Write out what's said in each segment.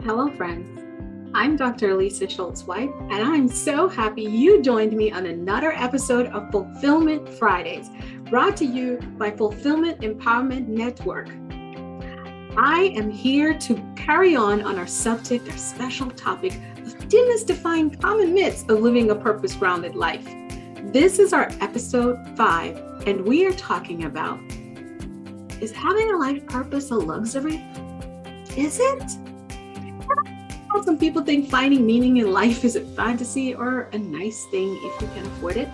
Hello, friends. I'm Dr. Alisa Schultz-White, and I'm so happy you joined me on another episode of Fulfillment Fridays, brought to you by Fulfillment Empowerment Network. I am here to carry on our subject, our special topic of demystifying common myths of living a purpose-grounded life. This is our episode 5, and we are talking about, is having a life purpose a luxury? Is it? Some people think finding meaning in life is a fantasy or a nice thing if you can afford it.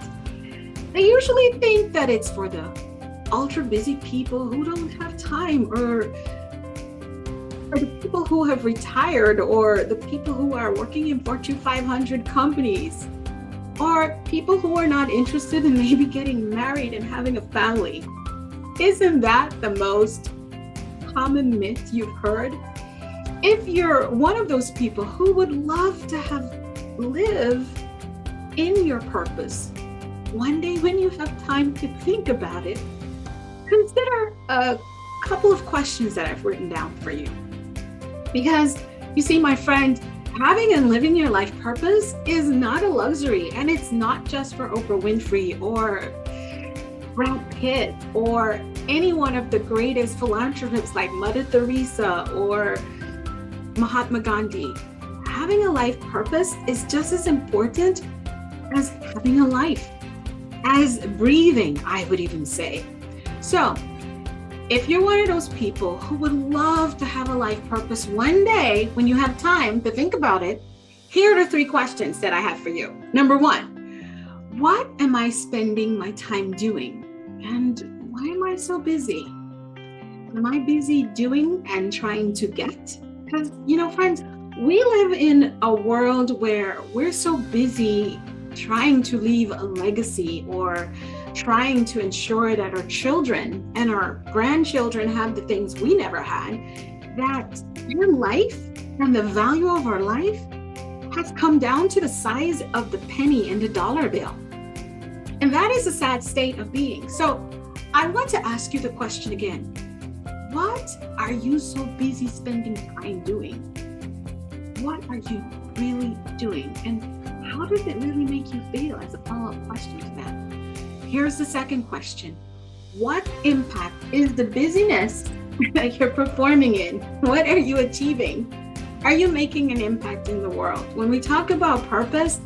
They usually think that it's for the ultra busy people who don't have time, or the people who have retired, or the people who are working in Fortune 500 companies, or people who are not interested in maybe getting married and having a family. Isn't that the most common myth you've heard? If you're one of those people who would love to live in your purpose, one day when you have time to think about it, consider a couple of questions that I've written down for you. Because you see, my friend, having and living your life purpose is not a luxury, and it's not just for Oprah Winfrey or Brad Pitt or any one of the greatest philanthropists like Mother Teresa or Mahatma Gandhi. Having a life purpose is just as important as having a life, as breathing, I would even say. So, if you're one of those people who would love to have a life purpose one day when you have time to think about it, here are the 3 questions that I have for you. Number 1, what am I spending my time doing? And why am I so busy? Am I busy doing and trying to get? Because, friends, we live in a world where we're so busy trying to leave a legacy or trying to ensure that our children and our grandchildren have the things we never had, that our life and the value of our life has come down to the size of the penny and the dollar bill. And that is a sad state of being. So I want to ask you the question again. What are you so busy spending time doing? What are you really doing? And how does it really make you feel, as a follow-up question to that? Here's the second question. What impact is the busyness that you're performing in? What are you achieving? Are you making an impact in the world? When we talk about purpose,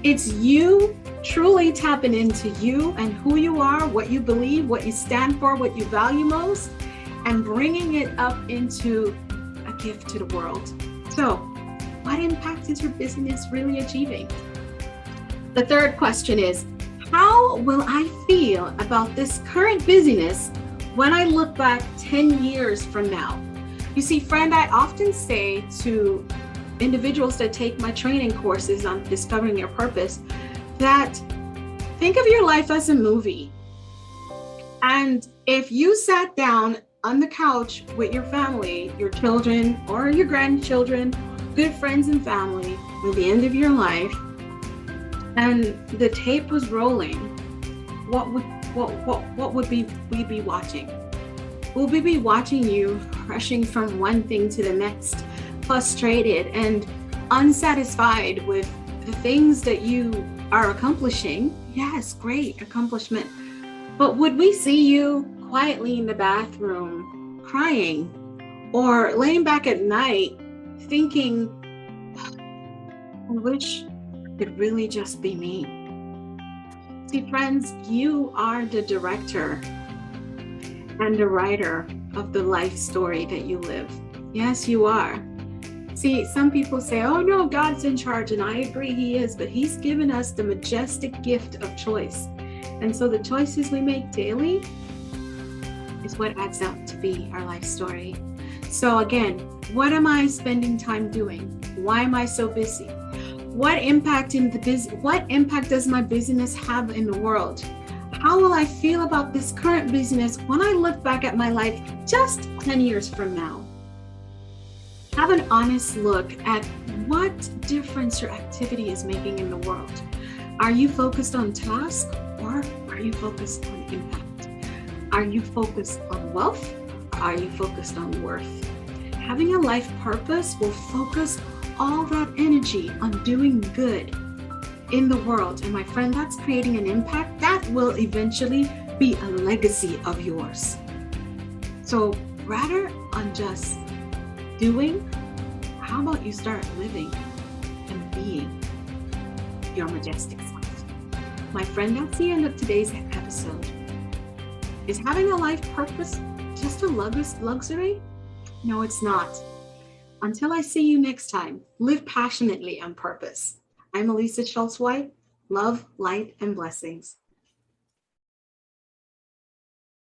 it's you truly tapping into you and who you are, what you believe, what you stand for, what you value most, and bringing it up into a gift to the world. So, what impact is your business really achieving? The third question is, how will I feel about this current busyness when I look back 10 years from now? You see, friend, I often say to individuals that take my training courses on discovering your purpose, that think of your life as a movie. And if you sat down on the couch with your family, your children or your grandchildren, good friends and family at the end of your life, and the tape was rolling, what would we be watching? Will we be watching you rushing from one thing to the next, frustrated and unsatisfied with the things that you are accomplishing? Yes, great accomplishment. But would we see you quietly in the bathroom crying, or laying back at night thinking, I wish it could really just be me? See, friends, you are the director and the writer of the life story that you live. Yes, you are. See, some people say, oh no, God's in charge, and I agree he is, but he's given us the majestic gift of choice. And so the choices we make daily is what adds up to be our life story. So again, what am I spending time doing? Why am I so busy? What impact does my business have in the world? How will I feel about this current business when I look back at my life just 10 years from now? Have an honest look at what difference your activity is making in the world. Are you focused on task, or are you focused on impact? Are you focused on wealth, or are you focused on worth? Having a life purpose will focus all that energy on doing good in the world. And my friend, that's creating an impact that will eventually be a legacy of yours. So rather on just doing, how about you start living and being your majestic self? My friend, that's the end of today's episode. Is having a life purpose just a luxury? No, it's not. Until I see you next time, live passionately on purpose. I'm Alisa Schultz White. Love, light, and blessings.